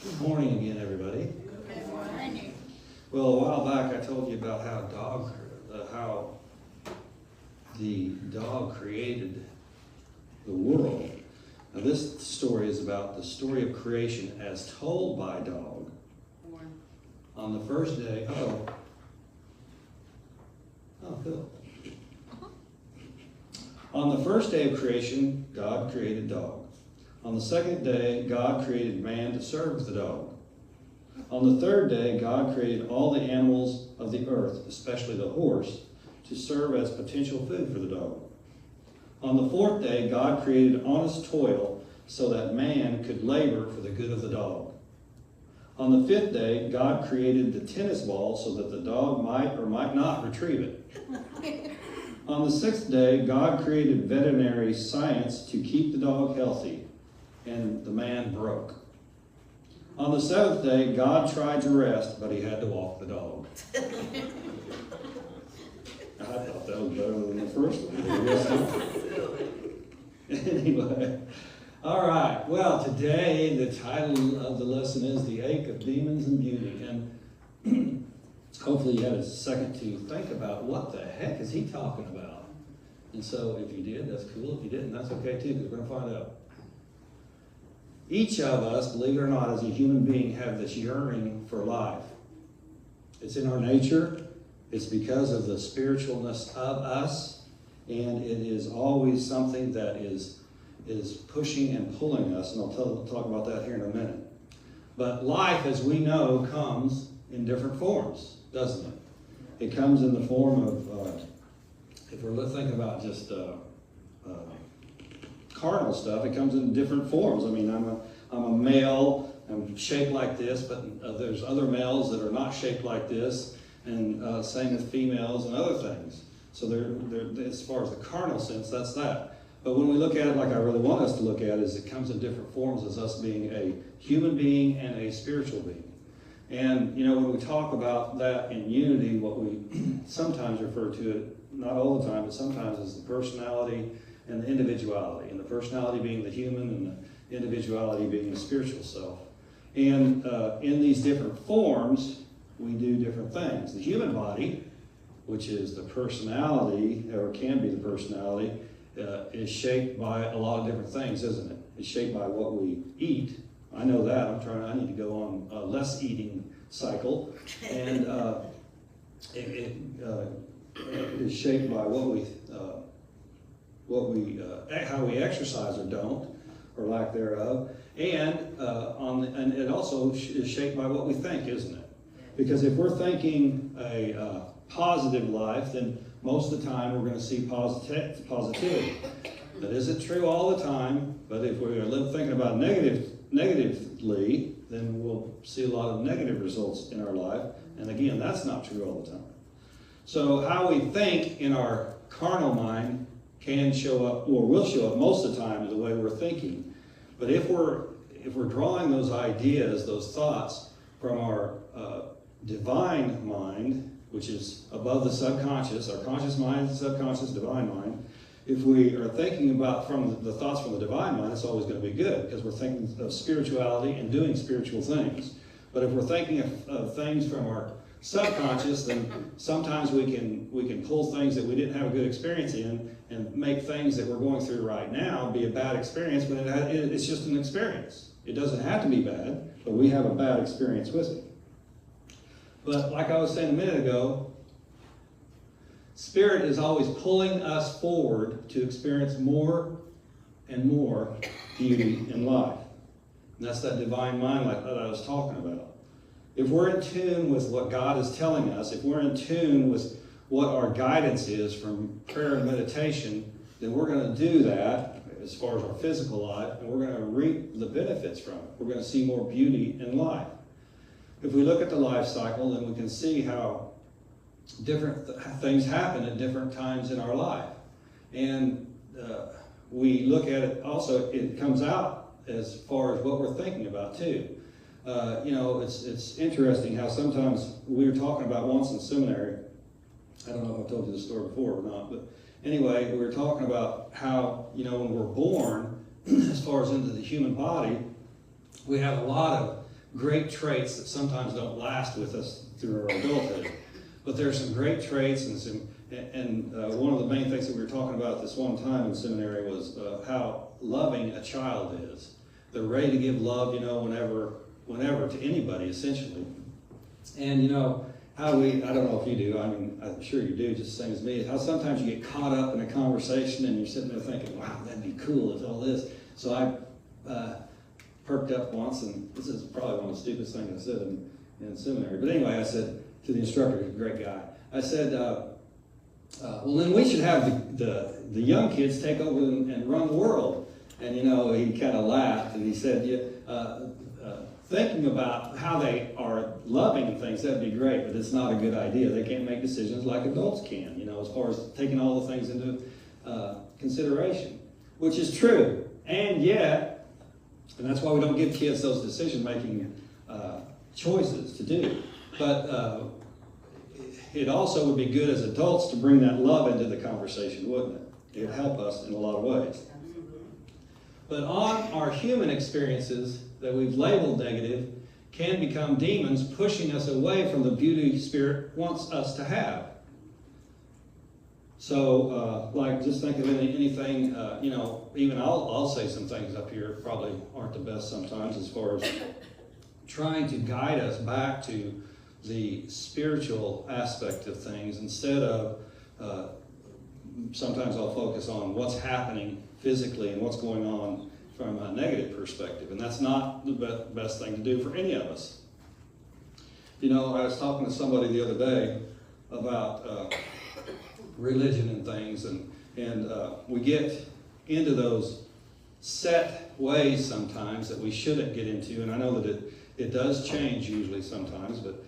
Good morning again, everybody. Good morning. Well, a while back I told you about how the dog created the world. Now this story is about the story of creation as told by dog. On the first day, Phil. On the first day of creation, God created dog. On the second day, God created man to serve the dog. On the third day, God created all the animals of the earth, especially the horse, to serve as potential food for the dog. On the fourth day, God created honest toil so that man could labor for the good of the dog. On the fifth day, God created the tennis ball so that the dog might or might not retrieve it. On the sixth day, God created veterinary science to keep the dog healthy, and the man broke. On the seventh day, God tried to rest, but he had to walk the dog. I thought that was better than the first one. Anyway, all right. Well, today the title of the lesson is The Ache of Demons and Beauty. And hopefully you had a second to think about what the heck is he talking about. And so if you did, that's cool. If you didn't, that's okay too, because we're going to find out. Each of us, believe it or not, as a human being, have this yearning for life. It's in our nature. It's because of the spiritualness of us. And it is always something that is pushing and pulling us. And I'll talk about that here in a minute. But life, as we know, comes in different forms, doesn't it? It comes in the form of, if we're thinking about just carnal stuff, it comes in different forms. I mean, I'm a male, I'm shaped like this, but there's other males that are not shaped like this, and same with females and other things. So they're, as far as the carnal sense, that's that. But when we look at it like I really want us to look at it, is it comes in different forms as us being a human being and a spiritual being. And, you know, when we talk about that in unity, what we sometimes refer to it, not all the time, but sometimes is the personality and the individuality. And the personality being the human and the individuality being the spiritual self. And in these different forms, we do different things. The human body, which is the personality, or can be the personality, is shaped by a lot of different things, isn't it? It's shaped by what we eat. I know that. I need to go on a less eating cycle. And it is shaped by how we exercise or don't, or lack thereof. And it also is shaped by what we think, isn't it? Because if we're thinking a positive life, then most of the time we're going to see positivity. That isn't true all the time, but if we're thinking about negatively, then we'll see a lot of negative results in our life. And again, that's not true all the time. So how we think in our carnal mind can show up, or will show up most of the time, in the way we're thinking. But if we're drawing those ideas, those thoughts from our divine mind, which is above the subconscious, our conscious mind, subconscious, divine mind. If we are thinking about from the thoughts from the divine mind, it's always going to be good, because we're thinking of spirituality and doing spiritual things. But if we're thinking of things from our subconscious, then sometimes we can pull things that we didn't have a good experience in and make things that we're going through right now be a bad experience when it's just an experience. It doesn't have to be bad, but we have a bad experience with it. But like I was saying a minute ago, Spirit is always pulling us forward to experience more and more beauty in life. And that's that divine mind like that I was talking about. If we're in tune with what God is telling us, if we're in tune with what our guidance is from prayer and meditation, then we're going to do that as far as our physical life, and we're going to reap the benefits from it. We're going to see more beauty in life. If we look at the life cycle, then we can see how different things happen at different times in our life. And we look at it also, it comes out as far as what we're thinking about too. It's interesting how sometimes we were talking about once in seminary, I don't know if I've told you this story before or not, but anyway, we were talking about how, when we're born, as far as into the human body, we have a lot of great traits that sometimes don't last with us through our adulthood. But there are some great traits, and one of the main things that we were talking about this one time in seminary was how loving a child is. They're ready to give love, whenever to anybody, essentially. And, how I don't know if you do, I'm sure you do, just the same as me, how sometimes you get caught up in a conversation and you're sitting there thinking, wow, that'd be cool if all this. So I perked up once, and this is probably one of the stupidest things I said in seminary. But anyway, I said to the instructor, who's a great guy, I said, well, then we should have the young kids take over and run the world. And, he kind of laughed, and he said, thinking about how they are loving things, that'd be great, but it's not a good idea. They can't make decisions like adults can, as far as taking all the things into consideration, which is true. And yet, and that's why we don't give kids those decision-making choices to do. But it also would be good as adults to bring that love into the conversation, wouldn't it? It would help us in a lot of ways. But on our human experiences that we've labeled negative can become demons pushing us away from the beauty Spirit wants us to have. So, just think of anything, even I'll say some things up here probably aren't the best sometimes as far as trying to guide us back to the spiritual aspect of things instead of sometimes I'll focus on what's happening physically and what's going on from a negative perspective. And that's not the best thing to do for any of us. I was talking to somebody the other day about religion and things, and we get into those set ways sometimes that we shouldn't get into. And I know that it does change usually sometimes, but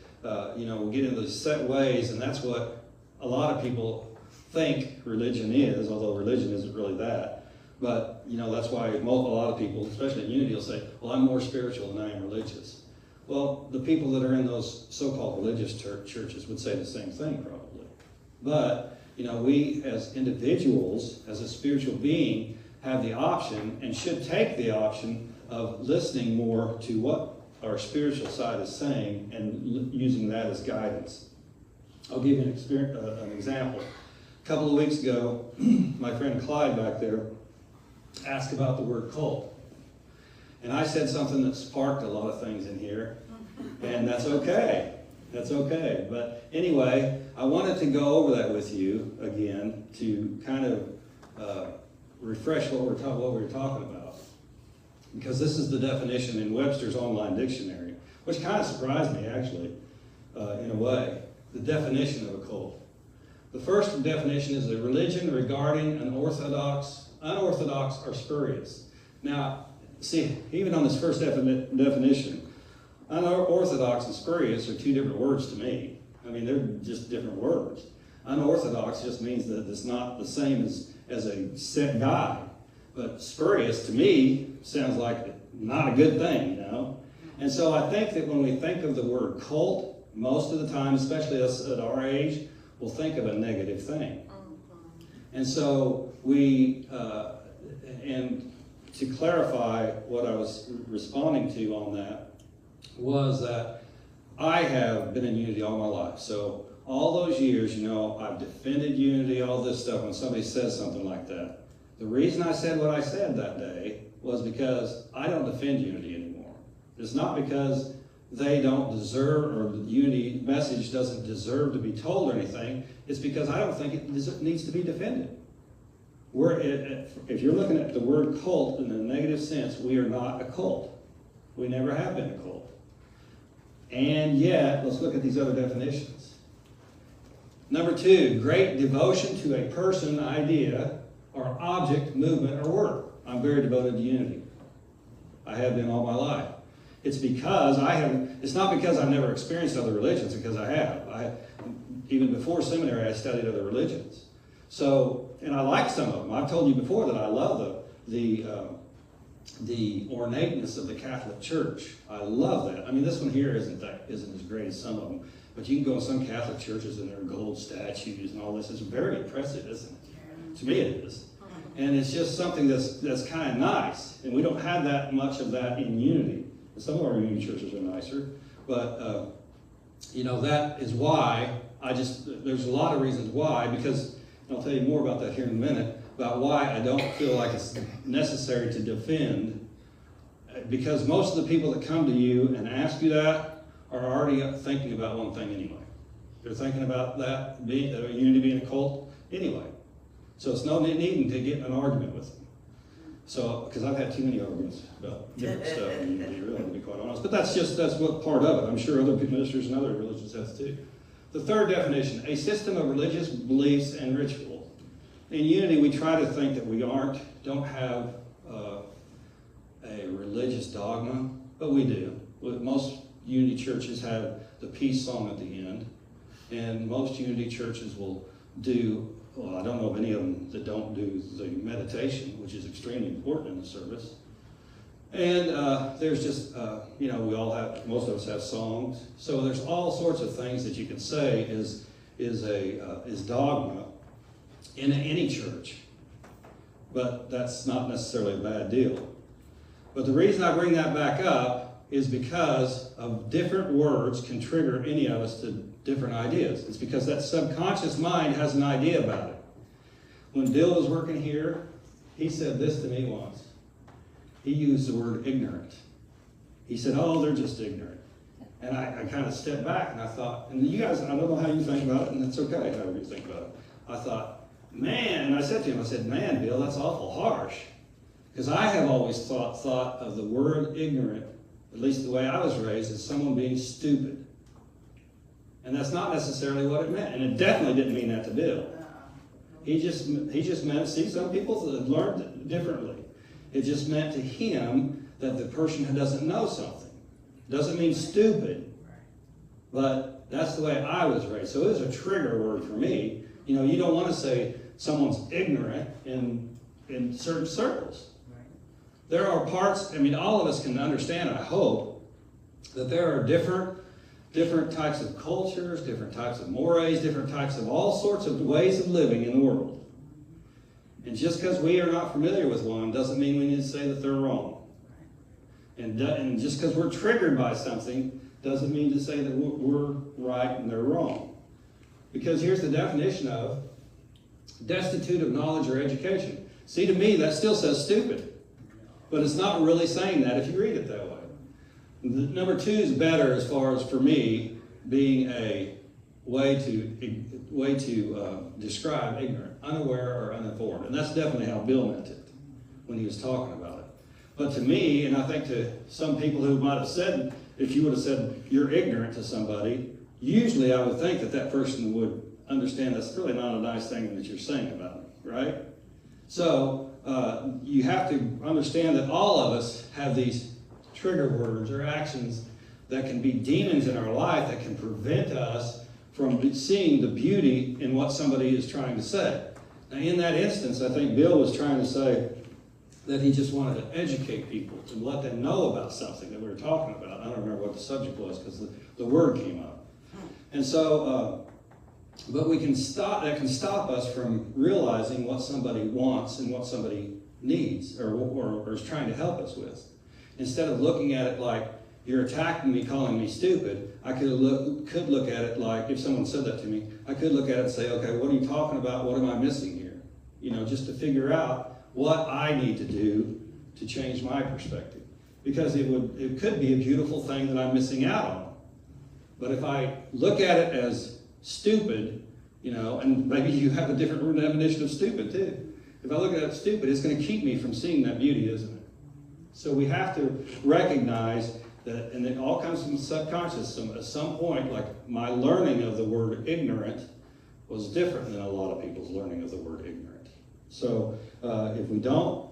we get into those set ways, and that's what a lot of people think religion is, although religion isn't really that. But, that's why a lot of people, especially in Unity, will say, well, I'm more spiritual than I am religious. Well, the people that are in those so-called religious churches would say the same thing, probably. But, we as individuals, as a spiritual being, have the option and should take the option of listening more to what our spiritual side is saying and using that as guidance. I'll give you an example. A couple of weeks ago, my friend Clyde back there asked about the word cult. And I said something that sparked a lot of things in here, and that's okay. That's okay. But anyway, I wanted to go over that with you again to kind of refresh what we were talking about. Because this is the definition in Webster's Online Dictionary, which kind of surprised me, actually, in a way. The definition of a cult. The first definition is a religion regarding an unorthodox, or spurious. Now, see, even on this first definition, unorthodox and spurious are two different words to me. They're just different words. Unorthodox just means that it's not the same as a set guide. But spurious, to me, sounds like not a good thing, And so I think that when we think of the word cult, most of the time, especially us at our age, we'll think of a negative thing. And so and to clarify what I was responding to on that, was that I have been in Unity all my life. So all those years, I've defended Unity, all this stuff, when somebody says something like that. The reason I said what I said that day was because I don't defend Unity anymore. It's not because they don't deserve, or the Unity message doesn't deserve to be told or anything. It's because I don't think it needs to be defended. If you're looking at the word cult in a negative sense, we are not a cult. We never have been a cult. And yet, let's look at these other definitions. Number 2, great devotion to a person, idea, or object, movement, or work. I'm very devoted to Unity. I have been all my life. It's because it's not because I've never experienced other religions, because I have. Even before seminary, I studied other religions. So, and I like some of them. I've told you before that I love the ornateness of the Catholic Church. I love that. This one here isn't as great as some of them, but you can go to some Catholic churches and there are gold statues and all this. It's very impressive, isn't it? To me, it is. And it's just something that's kind of nice. And we don't have that much of that in Unity. Some of our unity churches are nicer, but you know, that is why there's a lot of reasons why, because and I'll tell you more about that here in a minute, about why I don't feel like it's necessary to defend, because most of the people that come to you and ask you that are already thinking about one thing anyway. They're thinking about that, unity being a cult anyway. So it's no needing to get in an argument with them. So, because I've had too many arguments about different stuff in unity, really, to be quite honest. But that's what part of it. I'm sure other ministers and other religions have too. The third definition, a system of religious beliefs and ritual. In unity, we try to think that we don't have a religious dogma, but we do. Most unity churches have the peace song at the end, and most unity churches will do, well, I don't know of any of them that don't do the meditation, which is extremely important in the service. And there's just, you know, most of us have songs. So there's all sorts of things that you can say is dogma in any church. But that's not necessarily a bad deal. But the reason I bring that back up is because of different words can trigger any of us to different ideas. It's because that subconscious mind has an idea about it. When Bill was working here, he said this to me once. He used the word ignorant. He said, oh, they're just ignorant. And I kind of stepped back and I thought, and you guys, I don't know how you think about it, and it's okay however you think about it. I thought, man, and I said to him, man, Bill, that's awful harsh. Because I have always thought of the word ignorant, at least the way I was raised, as someone being stupid. And that's not necessarily what it meant. And it definitely didn't mean that to Bill. He just meant, see, some people learned it differently. It just meant to him that the person doesn't know something. Doesn't mean stupid, but that's the way I was raised. So it was a trigger word for me. You know, you don't want to say someone's ignorant in certain circles. There are parts, I mean, all of us can understand, I hope, that there are different types of cultures, different types of mores, different types of all sorts of ways of living in the world. And just because we are not familiar with one doesn't mean we need to say that they're wrong. And just because we're triggered by something doesn't mean to say that we're right and they're wrong. Because here's the definition of destitute of knowledge or education. See, to me, that still says stupid. But it's not really saying that if you read it that way. Number two is better as far as, for me, being a way to describe ignorant, unaware or uninformed. And that's definitely how Bill meant it when he was talking about it. But to me, and I think to some people who might have said, if you would have said you're ignorant to somebody, usually I would think that that person would understand that's really not a nice thing that you're saying about them, right? So you have to understand that all of us have these trigger words or actions that can be demons in our life that can prevent us from seeing the beauty in what somebody is trying to say. Now, in that instance, I think Bill was trying to say that he just wanted to educate people, to let them know about something that we were talking about. I don't remember what the subject was because the word came up. And so, but that can stop us from realizing what somebody wants and what somebody needs or is trying to help us with. Instead of looking at it like, you're attacking me, calling me stupid, I could look at it like, if someone said that to me, I could look at it and say, okay, what are you talking about? What am I missing here? You know, just to figure out what I need to do to change my perspective. Because it could be a beautiful thing that I'm missing out on. But if I look at it as stupid, you know, and maybe you have a different definition of stupid too. If I look at it as stupid, it's going to keep me from seeing that beauty, isn't it? So we have to recognize that, and it all comes from the subconscious. At some point, like my learning of the word ignorant was different than a lot of people's learning of the word ignorant. So if we don't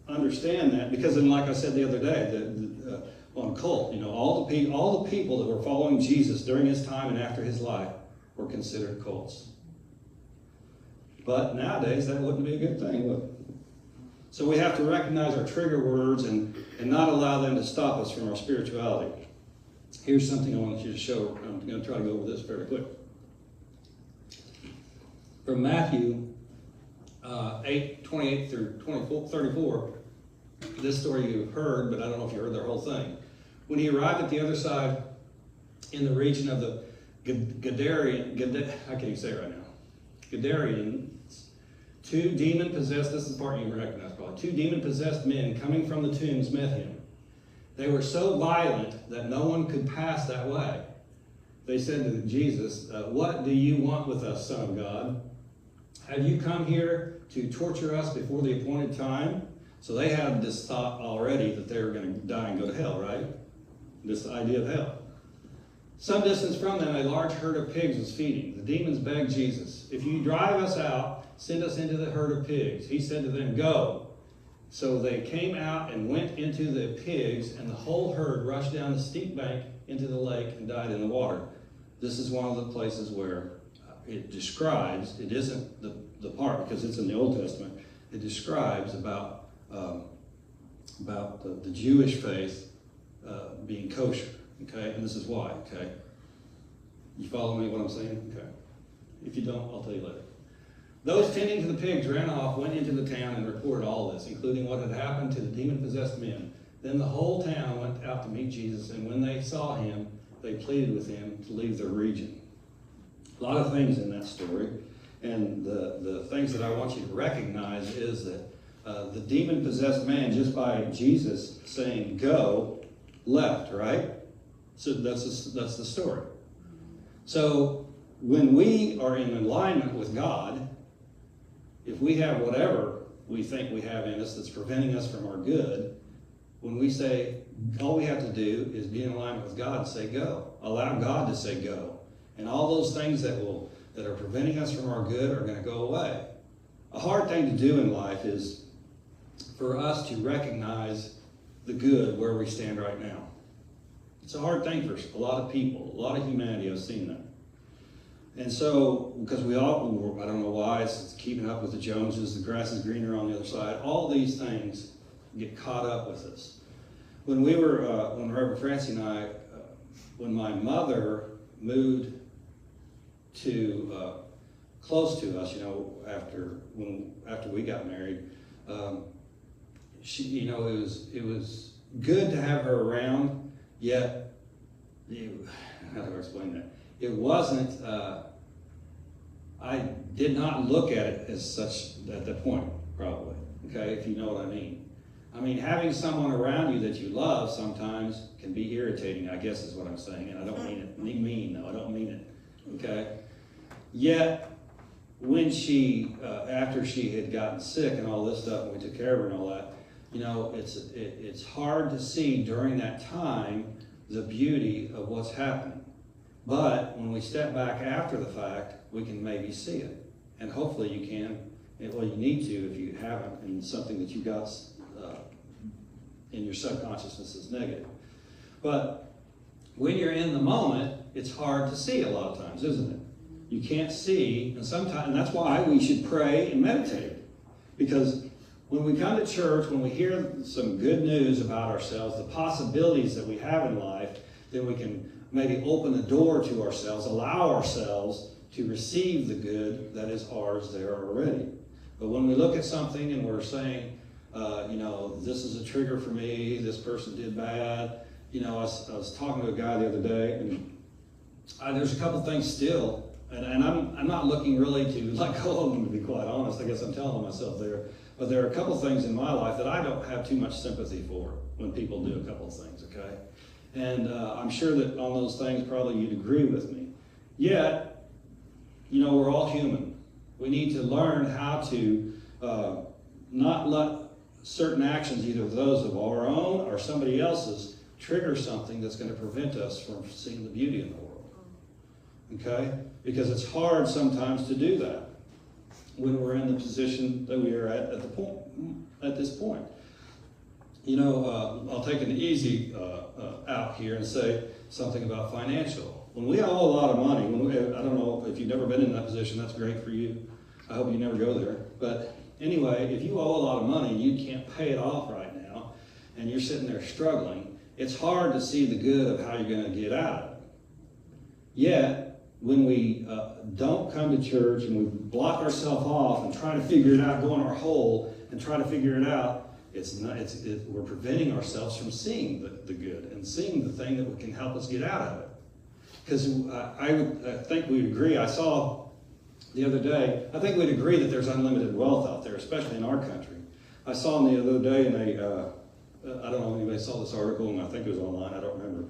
understand that, because then, like I said the other day, on cult, you know, all the people that were following Jesus during his time and after his life were considered cults. But nowadays, that wouldn't be a good thing, would it? So we have to recognize our trigger words and not allow them to stop us from our spirituality. Here's something I want you to show. I'm going to try to go over this very quick. From Matthew 8:28 through 34, this story you've heard, but I don't know if you heard the whole thing. When he arrived at the other side in the region of the Gadarene, I can't even say it right now, Gadarenes, two demon-possessed, this is the part you recognize probably, two demon-possessed men coming from the tombs met him. They were so violent that no one could pass that way. They said to Jesus, "What do you want with us, Son of God? Have you come here to torture us before the appointed time?" So they had this thought already that they were going to die and go to hell, right? This idea of hell. Some distance from them, a large herd of pigs was feeding. The demons begged Jesus, "If you drive us out, send us into the herd of pigs." He said to them, "Go." So they came out and went into the pigs, and the whole herd rushed down the steep bank into the lake and died in the water. This is one of the places where it describes, it isn't the part because it's in the Old Testament, it describes about the Jewish faith being kosher, okay? And this is why, okay? You follow me what I'm saying? Okay. If you don't, I'll tell you later. Those tending to the pigs ran off, went into the town, and reported all this, including what had happened to the demon-possessed men. Then the whole town went out to meet Jesus, and when they saw him, they pleaded with him to leave their region. A lot of things in that story, and the things that I want you to recognize is that the demon-possessed man, just by Jesus saying go, left, right? So that's the story. So when we are in alignment with God, if we have whatever we think we have in us that's preventing us from our good, when we say, all we have to do is be in alignment with God and say go. Allow God to say go. And all those things that are preventing us from our good are going to go away. A hard thing to do in life is for us to recognize the good where we stand right now. It's a hard thing for a lot of people, a lot of humanity. I've seen that. And so, because we all, I don't know why, it's keeping up with the Joneses, the grass is greener on the other side, all these things get caught up with us. When we were, when Reverend Francie and I, when my mother moved to close to us, you know, after we got married, she, you know, it was good to have her around. Yet, how do I explain that? It wasn't. I did not look at it as such at that point, probably. Okay, if you know what I mean. I mean, having someone around you that you love sometimes can be irritating, I guess is what I'm saying. And I don't mean it mean, though. I don't mean it. Okay? Yet, when she, after she had gotten sick and all this stuff, and we took care of her and all that, you know, it's hard to see during that time the beauty of what's happening. But when we step back after the fact, we can maybe see it. And hopefully you can. Well, you need to if you haven't, and something that you got in your subconsciousness is negative. But when you're in the moment, it's hard to see a lot of times, isn't it? You can't see, and sometimes, and that's why we should pray and meditate. Because when we come to church, when we hear some good news about ourselves, the possibilities that we have in life, then we can maybe open the door to ourselves, allow ourselves to receive the good that is ours there already. But when we look at something and we're saying, you know, this is a trigger for me, this person did bad. You know, I was talking to a guy the other day, and there's a couple things still, and I'm not looking really to let go of them, to be quite honest. I guess I'm telling myself there. But there are a couple things in my life that I don't have too much sympathy for when people do a couple of things, okay? And I'm sure that on those things probably you'd agree with me. Yet, you know, we're all human. We need to learn how to not let certain actions, either those of our own or somebody else's, trigger something that's going to prevent us from seeing the beauty in the world. Okay? Because it's hard sometimes to do that when we're in the position that we are at this point. You know, I'll take an easy out here and say something about financial. When we owe a lot of money, I don't know if you've never been in that position, that's great for you. I hope you never go there. But anyway, if you owe a lot of money and you can't pay it off right now, and you're sitting there struggling, it's hard to see the good of how you're going to get out of it. Yet, when we don't come to church and we block ourselves off and try to figure it out, go in our hole and try to figure it out, we're preventing ourselves from seeing the good and seeing the thing that can help us get out of it. Because I think we'd agree. I saw the other day, I think we'd agree that there's unlimited wealth out there, especially in our country. I saw them the other day, and I don't know if anybody saw this article, and I think it was online, I don't remember.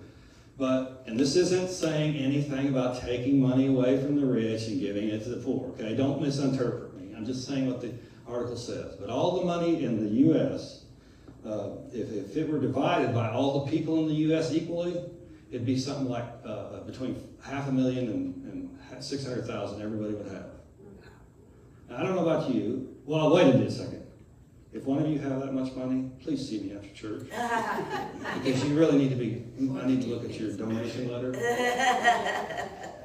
And this isn't saying anything about taking money away from the rich and giving it to the poor, okay? Don't misinterpret me. I'm just saying what the article says. But all the money in the U.S., if it were divided by all the people in the U.S. equally, it'd be something like between 500,000 and 600,000 everybody would have. Now, I don't know about you. Well, wait a second. If one of you have that much money, please see me after church. Because you really need to be, I need to look at your donation letter.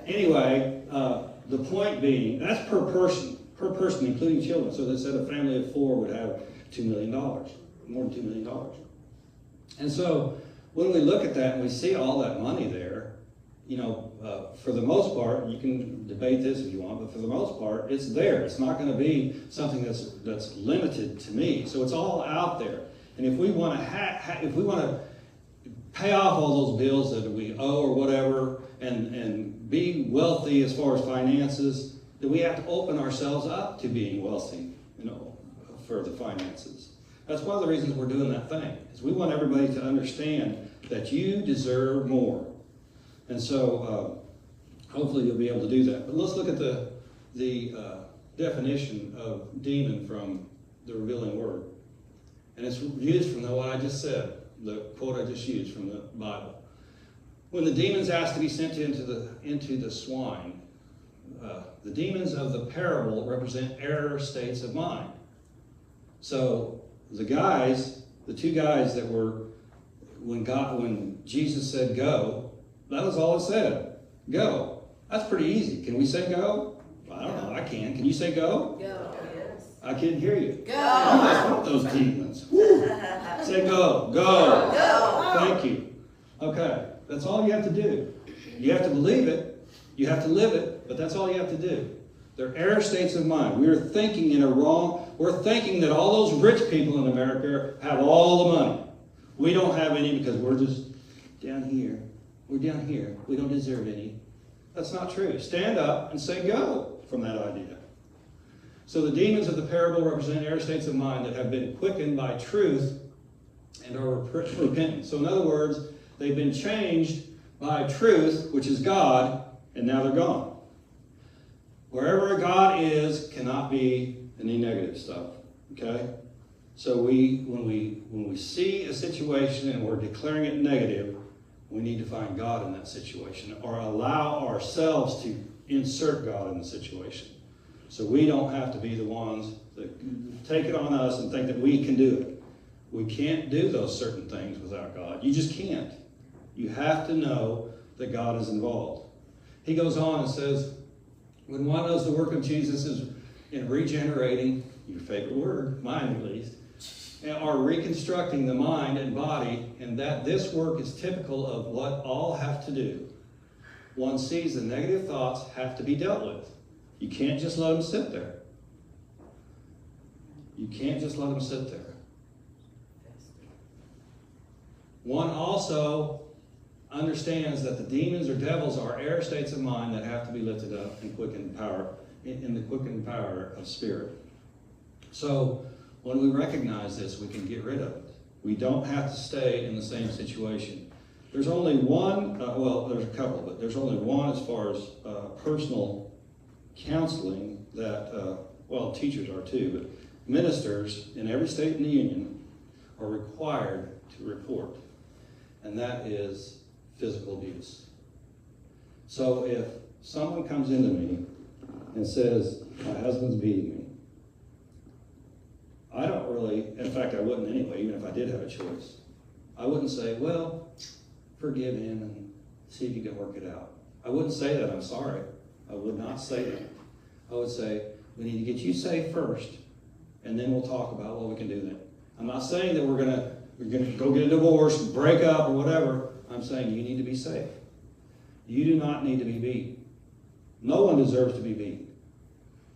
Anyway, the point being, that's per person, including children. So they said a family of 4 would have $2 million, more than $2 million. And so when we look at that and we see all that money there, for the most part, you can debate this if you want, but for the most part, it's there. It's not going to be something that's limited to me. So it's all out there. And if we want to pay off all those bills that we owe or whatever, and be wealthy as far as finances, then we have to open ourselves up to being wealthy, for the finances. That's one of the reasons we're doing that thing, is we want everybody to understand that you deserve more. And so hopefully you'll be able to do that. But let's look at the definition of demon from the Revealing Word. And it's used from what I just said, the quote I just used from the Bible. When the demons asked to be sent into the swine, the demons of the parable represent error states of mind. So the two guys that were, when Jesus said go, that was all it said. Go. That's pretty easy. Can we say go? I don't know. I can. Can you say go? Go. Yes. I can't hear you. Go. That's not those demons. Woo. Say go. Go. Go. Thank you. Okay. That's all you have to do. You have to believe it. You have to live it. But that's all you have to do. They're error states of mind. We're thinking we're thinking that all those rich people in America have all the money. We don't have any because we're just down here. We're down here. We don't deserve any. That's not true. Stand up and say go from that idea. So the demons of the parable represent error states of mind that have been quickened by truth and are repentant. So in other words, they've been changed by truth, which is God, and now they're gone. Wherever God is cannot be any negative stuff. Okay? So when we see a situation and we're declaring it negative, we need to find God in that situation, or allow ourselves to insert God in the situation. So we don't have to be the ones that take it on us and think that we can do it. We can't do those certain things without God. You just can't. You have to know that God is involved. He goes on and says, when one knows the work of Jesus is in regenerating, your favorite word, mine at least, are reconstructing the mind and body, and that this work is typical of what all have to do. One sees the negative thoughts have to be dealt with. You can't just let them sit there. You can't just let them sit there. One also understands that the demons or devils are error states of mind that have to be lifted up and quickened power, in the quickened power of spirit. So when we recognize this, we can get rid of it. We don't have to stay in the same situation. There's only one, there's a couple, but there's only one as far as personal counseling that, teachers are too, but ministers in every state in the union are required to report, and that is physical abuse. So if someone comes into me and says, my husband's beating me, I don't really, in fact I wouldn't anyway, even if I did have a choice. I wouldn't say, well, forgive him and see if you can work it out. I wouldn't say that, I'm sorry. I would not say that. I would say, we need to get you safe first, and then we'll talk about what we can do then. I'm not saying that we're gonna go get a divorce and break up or whatever. I'm saying you need to be safe. You do not need to be beaten. No one deserves to be beaten.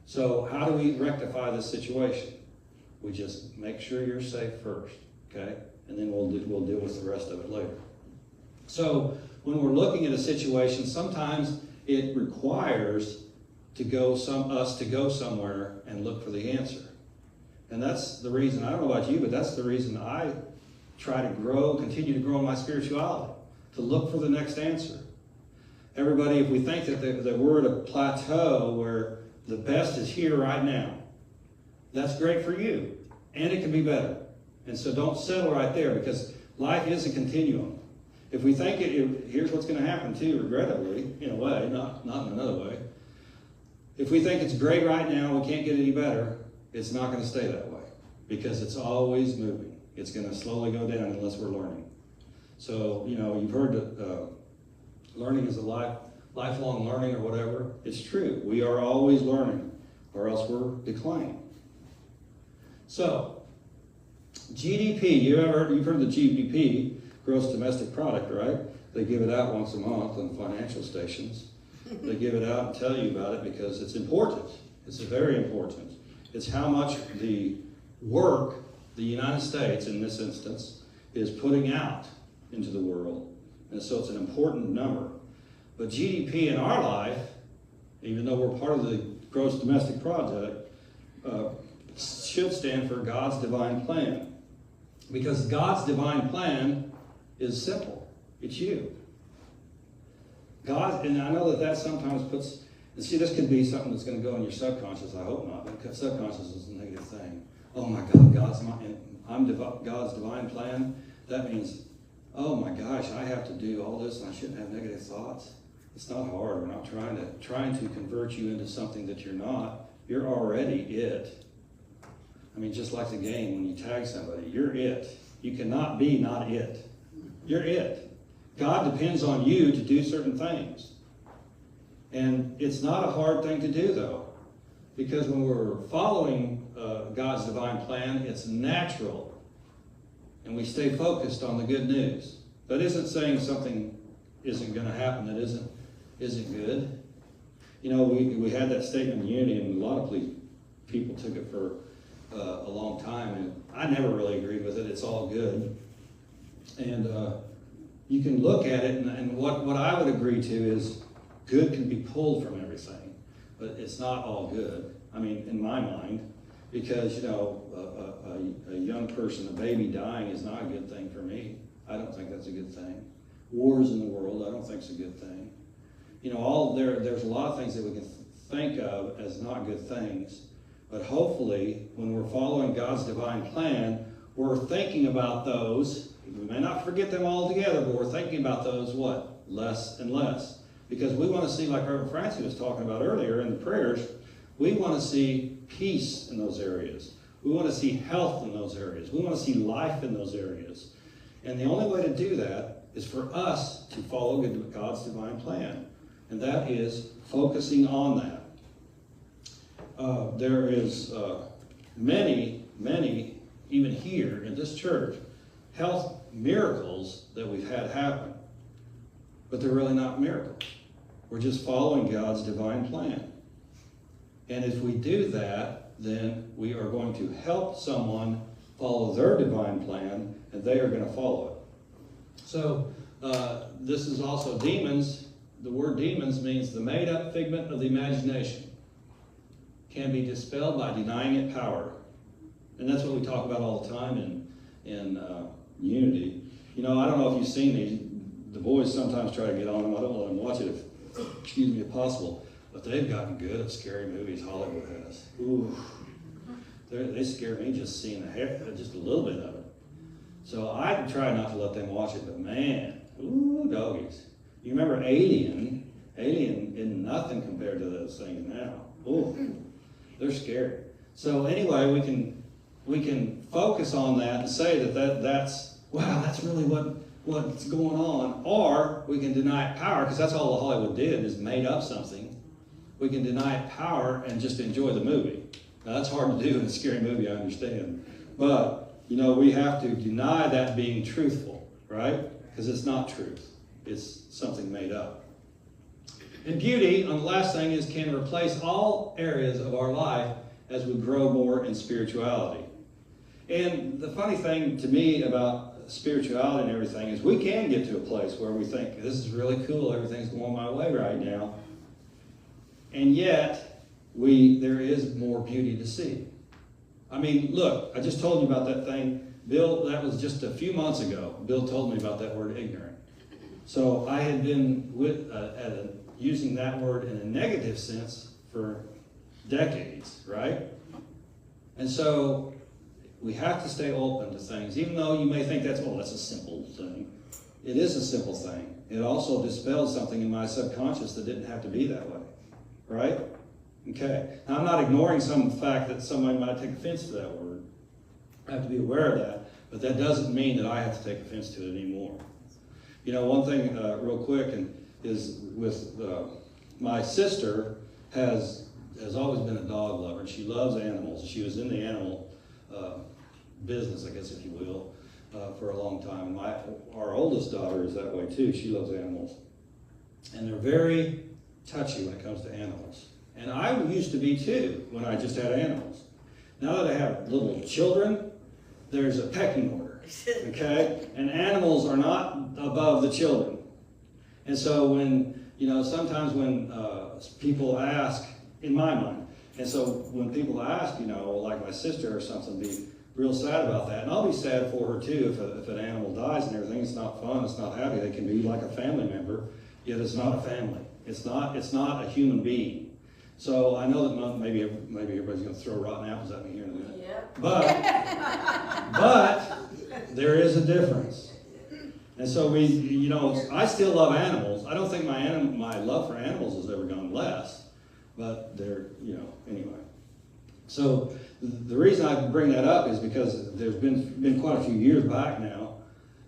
So how do we rectify this situation? We just make sure you're safe first, okay? And then we'll deal with the rest of it later. So when we're looking at a situation, sometimes it requires us to go somewhere and look for the answer. And that's the reason, I don't know about you, but that's the reason I try to continue to grow in my spirituality, to look for the next answer. Everybody, if we think that we're at a plateau where the best is here right now, that's great for you, and it can be better. And so don't settle right there, because life is a continuum. If we think here's what's going to happen too, regrettably, in a way, not in another way. If we think it's great right now, we can't get any better, it's not going to stay that way, because it's always moving. It's going to slowly go down unless we're learning. So, you've heard that learning is a lifelong learning or whatever. It's true. We are always learning, or else we're declining. So, GDP, you've heard the GDP, gross domestic product, right? They give it out once a month on financial stations. They give it out and tell you about it because it's important. It's very important. It's how much the work the United States, in this instance, is putting out into the world. And so it's an important number. But GDP in our life, even though we're part of the gross domestic product, should stand for God's divine plan. Because God's divine plan is simple. It's you. God, and I know that sometimes puts, and see, this could be something that's going to go in your subconscious. I hope not, because subconscious is a negative thing. Oh my God, I'm God's divine plan. That means, oh my gosh, I have to do all this and I shouldn't have negative thoughts. It's not hard. We're not trying to convert you into something that you're not. You're already it. I mean, just like the game, when you tag somebody, you're it. You cannot be not it. You're it. God depends on you to do certain things. And it's not a hard thing to do, though, because when we're following God's divine plan, it's natural. And we stay focused on the good news. That isn't saying something isn't going to happen that isn't good. We had that statement in Unity, and a lot of people took it for a long time, and I never really agreed with it. It's all good. And you can look at it, and what I would agree to is good can be pulled from everything, but it's not all good. I mean, in my mind, because, a young person, a baby dying is not a good thing for me. I don't think that's a good thing. Wars in the world, I don't think is a good thing. There's a lot of things that we can think of as not good things, but hopefully, when we're following God's divine plan, we're thinking about those. We may not forget them altogether, but we're thinking about those, less and less. Because we want to see, like Reverend Francie was talking about earlier in the prayers, we want to see peace in those areas. We want to see health in those areas. We want to see life in those areas. And the only way to do that is for us to follow God's divine plan. And that is focusing on that. There is many, even here in this church, health miracles that we've had happen. But they're really not miracles. We're just following God's divine plan. And if we do that, then we are going to help someone follow their divine plan, and they are going to follow it. So this is also demons. The word demons means the made-up figment of the imagination. Can be dispelled by denying it power. And that's what we talk about all the time in Unity. I don't know if you've seen these. The boys sometimes try to get on them. I don't let them watch it if possible. But they've gotten good at scary movies Hollywood has. Ooh. They scare me just seeing just a little bit of it. So I try not to let them watch it, but man, ooh, doggies. You remember Alien? Alien is nothing compared to those things now. Ooh, they're scary. So anyway, we can focus on that and say that's really what's going on. Or we can deny it power, because that's all Hollywood did, is made up something. We can deny it power and just enjoy the movie. Now that's hard to do in a scary movie, I understand. But, we have to deny that being truthful, right? Because it's not truth. It's something made up. And beauty, on the last thing, can replace all areas of our life as we grow more in spirituality. And the funny thing to me about spirituality and everything is we can get to a place where we think, this is really cool, everything's going my way right now. And yet, there is more beauty to see. I mean, look, I just told you about that thing. Bill, that was just a few months ago. Bill told me about that word ignorant. So I had been using that word in a negative sense for decades, right? And so we have to stay open to things, even though you may think that's a simple thing. It is a simple thing. It also dispels something in my subconscious that didn't have to be that way, right? Okay. Now, I'm not ignoring some fact that somebody might take offense to that word. I have to be aware of that, but that doesn't mean that I have to take offense to it anymore. You know, one thing real quick is with my sister has always been a dog lover, and she loves animals. She was in the animal business, I guess, if you will, for a long time. Our oldest daughter is that way too. She loves animals. And they're very touchy when it comes to animals. And I used to be too when I just had animals. Now that I have little children, there's a pecking order, okay? And animals are not above the children. And so sometimes when people ask, in my mind, and so when people ask, like my sister or something, be real sad about that. And I'll be sad for her too if an animal dies and everything. It's not fun, it's not happy. They can be like a family member, yet it's not a family. It's not a human being. So I know that maybe everybody's going to throw rotten apples at me here in a minute. Yeah. But there is a difference. And so I still love animals. I don't think my love for animals has ever gone less. But anyway. So the reason I bring that up is because there's been quite a few years back now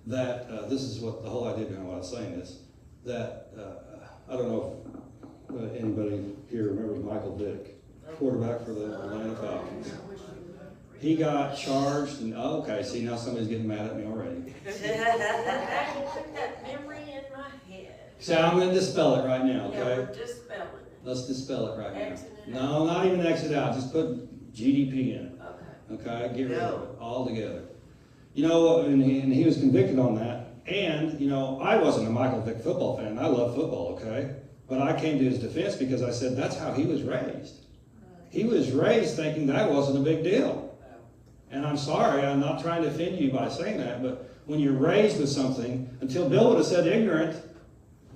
that this is what the whole idea behind what I was saying is that I don't know if anybody here remembers Michael Vick, quarterback for the Atlanta Falcons. He got charged, and see, now somebody's getting mad at me already. I put that memory in my head. So I'm going to dispel it right now, Yeah, okay? we're dispelling it. Let's dispel it right Exit it now. No, not even exit out. Just put GDP in it. Okay. Okay? Get rid of it altogether. And he was convicted on that. And, I wasn't a Michael Vick football fan. I love football, okay? But I came to his defense because I said that's how he was raised. He was raised thinking that wasn't a big deal. And I'm sorry, I'm not trying to offend you by saying that, but when you're raised with something, until Bill would have said ignorant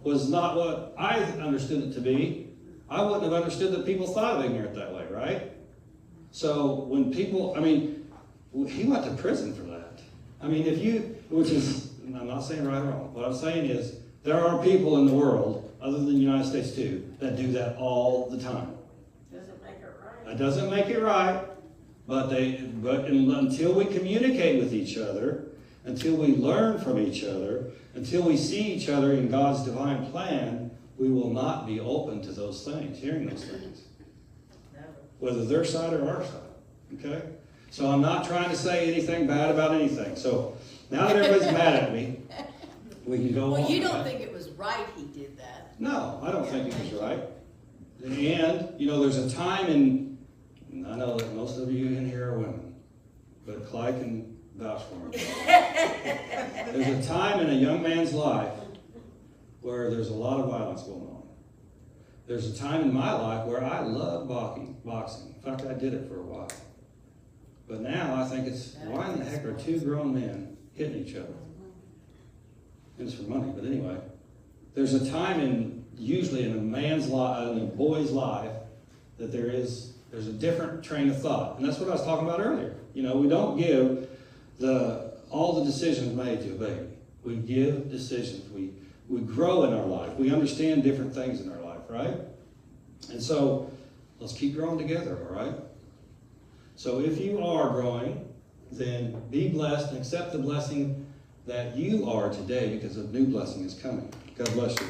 was not what I understood it to be, I wouldn't have understood that people thought of ignorant that way, right? So when people, he went to prison for that. I'm not saying right or wrong. What I'm saying is there are people in the world, other than the United States too, that do that all the time. Doesn't make it right. It doesn't make it right, but until we communicate with each other, until we learn from each other, until we see each other in God's divine plan, we will not be open to those things, hearing those things. Whether their side or our side. Okay? So I'm not trying to say anything bad about anything. So now that everybody's mad at me, we can go on. Well, you don't think it was right he did that? No, I don't think it was right. And, there's a time I know that most of you in here are women, but Clyde can vouch for me. There's a time in a young man's life where there's a lot of violence going on. There's a time in my life where I love boxing. In fact, I did it for a while. But now I think why in the heck are two grown men hitting each other? It's for money, but anyway. There's a time usually in a man's life, in a boy's life, that there's a different train of thought. And that's what I was talking about earlier. We don't give all the decisions made to a baby. We give decisions. We grow in our life. We understand different things in our life, right? And so let's keep growing together, all right? So if you are growing, then be blessed and accept the blessing that you are today because a new blessing is coming. God bless you.